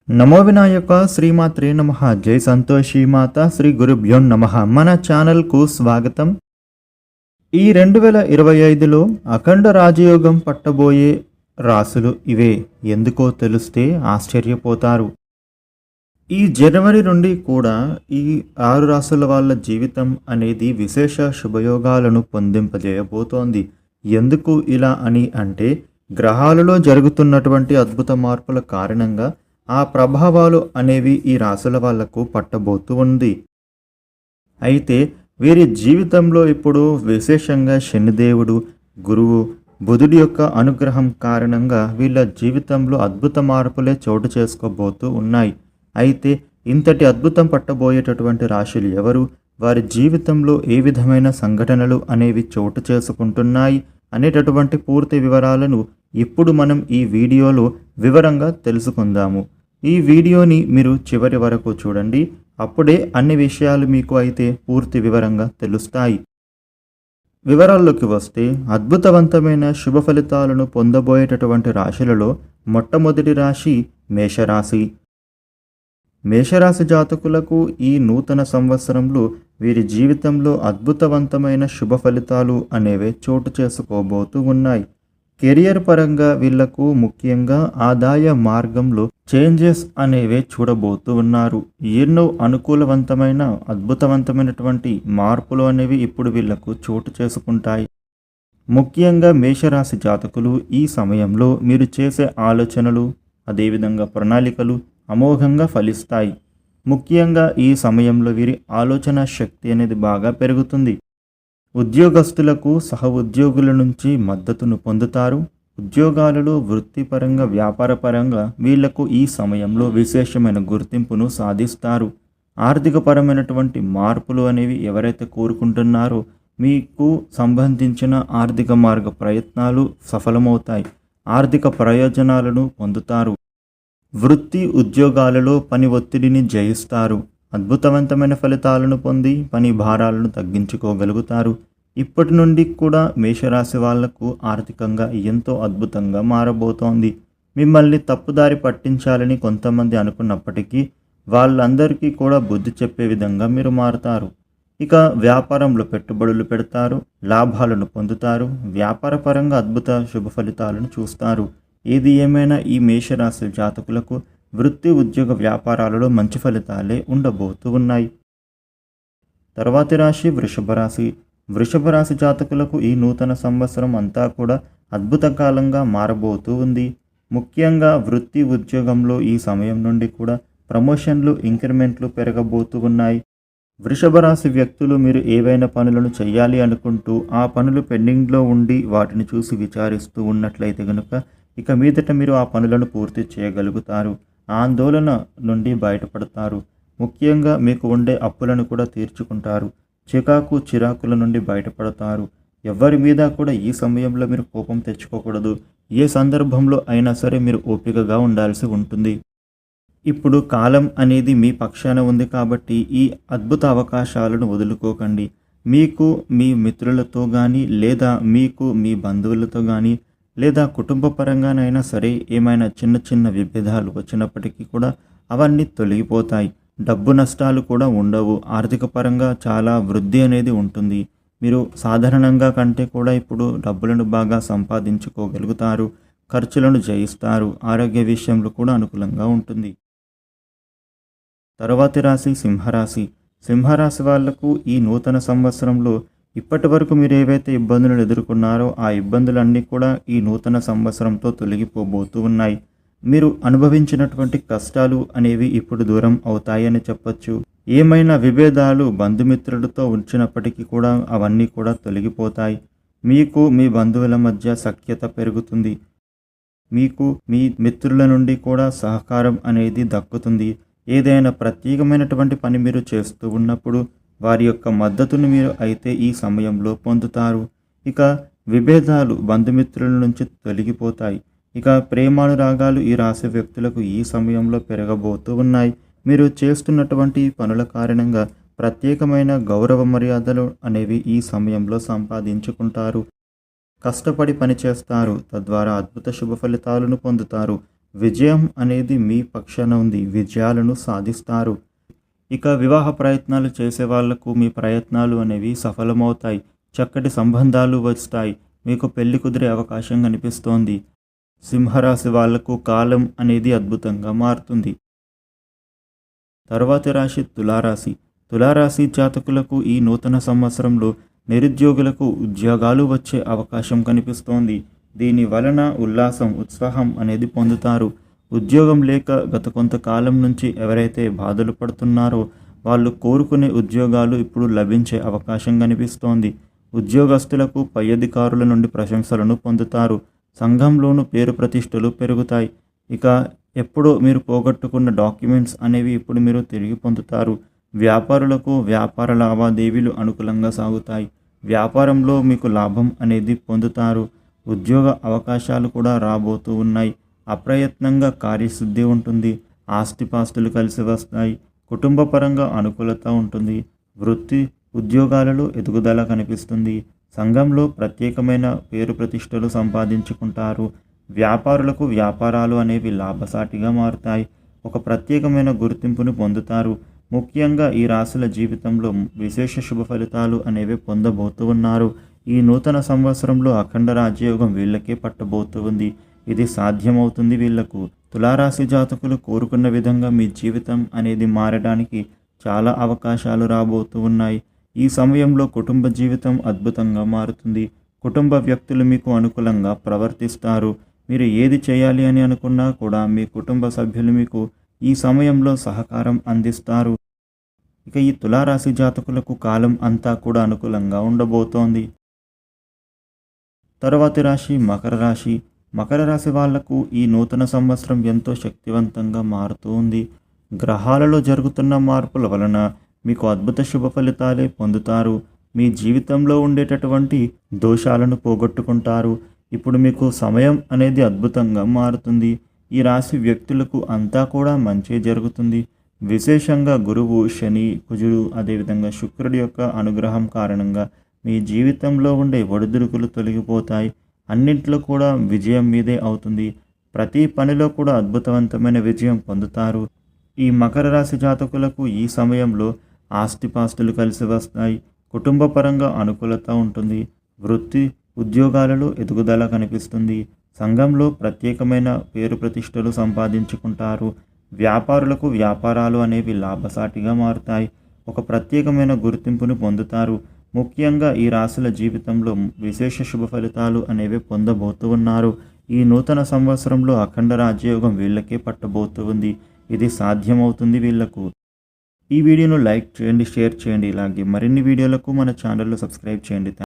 నమో వినాయక శ్రీమాత్రే నమః. జై సంతోషి మాత శ్రీ గురుభ్యో నమః. మన ఛానల్కు స్వాగతం. ఈ 2025లో అఖండ రాజయోగం పట్టబోయే రాసులు ఇవే. ఎందుకో తెలిస్తే ఆశ్చర్యపోతారు. ఈ జనవరి నుండి కూడా ఈ 6 రాసుల వాళ్ళ జీవితం అనేది విశేష శుభయోగాలను పొందింపజేయబోతోంది. ఎందుకు ఇలా అని అంటే గ్రహాలలో జరుగుతున్నటువంటి అద్భుత మార్పుల కారణంగా ఆ ప్రభావాలు అనేవి ఈ రాసుల వాళ్లకు పట్టబోతూ ఉంది. అయితే వీరి జీవితంలో ఇప్పుడు విశేషంగా శనిదేవుడు, గురువు, బుధుడి యొక్క అనుగ్రహం కారణంగా వీళ్ళ జీవితంలో అద్భుత మార్పులే చోటు చేసుకోబోతూ ఉన్నాయి. అయితే ఇంతటి అద్భుతం పట్టబోయేటటువంటి రాశులు ఎవరు, వారి జీవితంలో ఏ విధమైన సంఘటనలు అనేవి చోటు చేసుకుంటున్నాయి అనేటటువంటి పూర్తి వివరాలను ఇప్పుడు మనం ఈ వీడియోలో వివరంగా తెలుసుకుందాము. ఈ వీడియోని మీరు చివరి వరకు చూడండి. అప్పుడే అన్ని విషయాలు మీకు అయితే పూర్తి వివరంగా తెలుస్తాయి. వివరాల్లోకి వస్తే అద్భుతవంతమైన శుభ ఫలితాలను పొందబోయేటటువంటి రాశులలో మొట్టమొదటి రాశి మేషరాశి. మేషరాశి జాతకులకు ఈ నూతన సంవత్సరంలో వీరి జీవితంలో అద్భుతవంతమైన శుభ ఫలితాలు అనేవి చోటు చేసుకోబోతూ ఉన్నాయి. కెరియర్ పరంగా వీళ్లకు ముఖ్యంగా ఆదాయ మార్గంలో చేంజెస్ అనేవి చూడబోతూ ఉన్నారు. ఎన్నో అనుకూలవంతమైన అద్భుతవంతమైనటువంటి మార్పులు అనేవి ఇప్పుడు వీళ్లకు చోటు చేసుకుంటాయి. ముఖ్యంగా మేషరాశి జాతకులు ఈ సమయంలో మీరు చేసే ఆలోచనలు అదేవిధంగా ప్రణాళికలు అమోఘంగా ఫలిస్తాయి. ముఖ్యంగా ఈ సమయంలో వీరి ఆలోచన శక్తి అనేది బాగా పెరుగుతుంది. ఉద్యోగస్తులకు సహ ఉద్యోగుల నుంచి మద్దతును పొందుతారు. ఉద్యోగాలలో వృత్తిపరంగా వ్యాపారపరంగా వీళ్లకు ఈ సమయంలో విశేషమైన గుర్తింపును సాధిస్తారు. ఆర్థికపరమైనటువంటి మార్పులు అనేవి ఎవరైతే కోరుకుంటున్నారో మీకు సంబంధించిన ఆర్థిక మార్గ ప్రయత్నాలు సఫలమవుతాయి. ఆర్థిక ప్రయోజనాలను పొందుతారు. వృత్తి ఉద్యోగాలలో పని ఒత్తిడిని జయిస్తారు. అద్భుతవంతమైన ఫలితాలను పొంది పని భారాలను తగ్గించుకోగలుగుతారు. ఇప్పటి నుండి కూడా మేషరాశి వాళ్లకు ఆర్థికంగా ఎంతో అద్భుతంగా మారబోతోంది. మిమ్మల్ని తప్పుదారి పట్టించాలని కొంతమంది అనుకున్నప్పటికీ వాళ్ళందరికీ కూడా బుద్ధి చెప్పే విధంగా మీరు మారుతారు. ఇక వ్యాపారంలో పెట్టుబడులు పెడతారు, లాభాలను పొందుతారు. వ్యాపార పరంగా అద్భుత శుభ ఫలితాలను చూస్తారు. ఏది ఏమైనా ఈ మేషరాశి జాతకులకు వృత్తి ఉద్యోగ వ్యాపారాలలో మంచి ఫలితాలే ఉండబోతూ ఉన్నాయి. తర్వాతి రాశి వృషభ రాశి. వృషభ రాశి జాతకులకు ఈ నూతన సంవత్సరం అంతా కూడా అద్భుత కాలంగా మారబోతూ ఉంది. ముఖ్యంగా వృత్తి ఉద్యోగంలో ఈ సమయం నుండి కూడా ప్రమోషన్లు, ఇంక్రిమెంట్లు పెరగబోతూ ఉన్నాయి. వృషభ రాశి వ్యక్తులు మీరు ఏవైనా పనులను చేయాలి అనుకుంటూ ఆ పనులు పెండింగ్లో ఉండి వాటిని చూసి విచారిస్తూ ఉన్నట్లయితే కనుక ఇక మీదట మీరు ఆ పనులను పూర్తి చేయగలుగుతారు. ఆందోళన నుండి బయటపడతారు. ముఖ్యంగా మీకు ఉండే అప్పులను కూడా తీర్చుకుంటారు. చిరాకుల నుండి బయటపడతారు. ఎవరి మీద కూడా ఈ సమయంలో మీరు కోపం తెచ్చుకోకూడదు. ఏ సందర్భంలో అయినా సరే మీరు ఓపికగా ఉండాల్సి ఉంటుంది. ఇప్పుడు కాలం అనేది మీ పక్షాన ఉంది కాబట్టి ఈ అద్భుత అవకాశాలను వదులుకోకండి. మీకు మీ మిత్రులతో కానీ లేదా మీకు మీ బంధువులతో కానీ లేదా కుటుంబ పరంగానైనా సరే ఏమైనా చిన్న చిన్న విభేదాలు వచ్చినప్పటికీ కూడా అవన్నీ తొలగిపోతాయి. డబ్బు నష్టాలు కూడా ఉండవు. ఆర్థిక పరంగా చాలా వృద్ధి అనేది ఉంటుంది. మీరు సాధారణంగా కంటే కూడా ఇప్పుడు డబ్బులను బాగా సంపాదించుకోగలుగుతారు. ఖర్చులను జయిస్తారు. ఆరోగ్య విషయంలో కూడా అనుకూలంగా ఉంటుంది. తరువాతి రాశి సింహరాశి. సింహరాశి వాళ్లకు ఈ నూతన సంవత్సరంలో ఇప్పటి వరకు మీరు ఏవైతే ఇబ్బందులను ఎదుర్కొన్నారో ఆ ఇబ్బందులన్నీ కూడా ఈ నూతన సంవత్సరంతో తొలగిపోబోతూ ఉన్నాయి. మీరు అనుభవించినటువంటి కష్టాలు అనేవి ఇప్పుడు దూరం అవుతాయని చెప్పొచ్చు. ఏమైనా విభేదాలు బంధుమిత్రులతో ఉంచినప్పటికీ కూడా అవన్నీ కూడా తొలగిపోతాయి. మీకు మీ బంధువుల మధ్య సఖ్యత పెరుగుతుంది. మీకు మీ మిత్రుల నుండి కూడా సహకారం అనేది దక్కుతుంది. ఏదైనా ప్రత్యేకమైనటువంటి పని మీరు చేస్తూ ఉన్నప్పుడు వారి యొక్క మద్దతును మీరు అయితే ఈ సమయంలో పొందుతారు. ఇక విభేదాలు బంధుమిత్రుల నుంచి తొలగిపోతాయి. ఇక ప్రేమానురాగాలు ఈ రాశి వ్యక్తులకు ఈ సమయంలో పెరగబోతూ ఉన్నాయి. మీరు చేస్తున్నటువంటి పనుల కారణంగా ప్రత్యేకమైన గౌరవ మర్యాదలు అనేవి ఈ సమయంలో సంపాదించుకుంటారు. కష్టపడి పనిచేస్తారు. తద్వారా అద్భుత శుభ ఫలితాలను పొందుతారు. విజయం అనేది మీ పక్షాన ఉంది. విజయాలను సాధిస్తారు. ఇక వివాహ ప్రయత్నాలు చేసే వాళ్లకు మీ ప్రయత్నాలు అనేవి సఫలమవుతాయి. చక్కటి సంబంధాలు వస్తాయి. మీకు పెళ్లి కుదిరే అవకాశం కనిపిస్తోంది. సింహరాశి వాళ్లకు కాలం అనేది అద్భుతంగా మారుతుంది. తర్వాతి రాశి తులారాశి. తులారాశి జాతకులకు ఈ నూతన సంవత్సరంలో నిరుద్యోగులకు ఉద్యోగాలు వచ్చే అవకాశం కనిపిస్తోంది. దీని వలన ఉల్లాసం, ఉత్సాహం అనేది పొందుతారు. ఉద్యోగం లేక గత కొంతకాలం నుంచి ఎవరైతే బాధలు పడుతున్నారో వాళ్ళు కోరుకునే ఉద్యోగాలు ఇప్పుడు లభించే అవకాశం కనిపిస్తోంది. ఉద్యోగస్తులకు పై అధికారుల నుండి ప్రశంసలను పొందుతారు. సంఘంలోనూ పేరు ప్రతిష్టలు పెరుగుతాయి. ఇక ఎప్పుడో మీరు పోగొట్టుకున్న డాక్యుమెంట్స్ అనేవి ఇప్పుడు మీరు తిరిగి పొందుతారు. వ్యాపారులకు వ్యాపార లావాదేవీలు అనుకూలంగా సాగుతాయి. వ్యాపారంలో మీకు లాభం అనేది పొందుతారు. ఉద్యోగ అవకాశాలు కూడా రాబోతూ ఉన్నాయి. అప్రయత్నంగా కార్యసిద్ధి ఉంటుంది. ఆస్తిపాస్తులు కలిసి వస్తాయి. కుటుంబ పరంగా అనుకూలత ఉంటుంది. వృత్తి ఉద్యోగాలలో ఎదుగుదల కనిపిస్తుంది. సంఘంలో ప్రత్యేకమైన పేరు ప్రతిష్టలు సంపాదించుకుంటారు. వ్యాపారులకు వ్యాపారాలు అనేవి లాభసాటిగా మారుతాయి. ఒక ప్రత్యేకమైన గుర్తింపును పొందుతారు. ముఖ్యంగా ఈ రాశుల జీవితంలో విశేష శుభ ఫలితాలు అనేవి పొందబోతూ ఉన్నారు. ఈ నూతన సంవత్సరంలో అఖండ రాజయోగం వీళ్ళకే పట్టబోతూ ఉంది. ఇది సాధ్యమవుతుంది వీళ్లకు. తులారాశి జాతకులు కోరుకున్న విధంగా మీ జీవితం అనేది మారడానికి చాలా అవకాశాలు రాబోతూ ఉన్నాయి. ఈ సమయంలో కుటుంబ జీవితం అద్భుతంగా మారుతుంది. కుటుంబ వ్యక్తులు మీకు అనుకూలంగా ప్రవర్తిస్తారు. మీరు ఏది చేయాలి అని అనుకున్నా కూడా మీ కుటుంబ సభ్యులు మీకు ఈ సమయంలో సహకారం అందిస్తారు. ఇక ఈ తులారాశి జాతకులకు కాలం అంతా కూడా అనుకూలంగా ఉండబోతోంది. తరువాతి రాశి మకర రాశి. మకర రాశి వాళ్లకు ఈ నూతన సంవత్సరం ఎంతో శక్తివంతంగా మారుతూ ఉంది. గ్రహాలలో జరుగుతున్న మార్పుల వలన మీకు అద్భుత శుభ ఫలితాలే పొందుతారు. మీ జీవితంలో ఉండేటటువంటి దోషాలను పోగొట్టుకుంటారు. ఇప్పుడు మీకు సమయం అనేది అద్భుతంగా మారుతుంది. ఈ రాశి వ్యక్తులకు అంతా కూడా మంచి జరుగుతుంది. విశేషంగా గురువు, శని, కుజుడు అదేవిధంగా శుక్రుడి యొక్క అనుగ్రహం కారణంగా మీ జీవితంలో ఉండే ఒడిదుడుకులు తొలగిపోతాయి. అన్నింటిలో కూడా విజయం మీదే అవుతుంది. ప్రతి పనిలో కూడా అద్భుతవంతమైన విజయం పొందుతారు. ఈ మకర రాశి జాతకులకు ఈ సమయంలో ఆస్తిపాస్తులు కలిసి వస్తాయి. కుటుంబ పరంగా అనుకూలత ఉంటుంది. వృత్తి ఉద్యోగాలలో ఎదుగుదల కనిపిస్తుంది. సంఘంలో ప్రత్యేకమైన పేరు ప్రతిష్టలు సంపాదించుకుంటారు. వ్యాపారులకు వ్యాపారాలు అనేవి లాభసాటిగా మారుతాయి. ఒక ప్రత్యేకమైన గుర్తింపును పొందుతారు. ముఖ్యంగా ఈ రాశుల జీవితంలో విశేష శుభ ఫలితాలు అనేవి పొందబోతూ ఉన్నారు. ఈ నూతన సంవత్సరంలో అఖండ రాజయోగం వీళ్ళకే పట్టబోతూ ఉంది. ఇది సాధ్యమవుతుంది వీళ్లకు. ఈ వీడియోను లైక్ చేయండి, షేర్ చేయండి. ఇలాగే మరిన్ని వీడియోలకు మన ఛానల్ను సబ్స్క్రైబ్ చేయండి.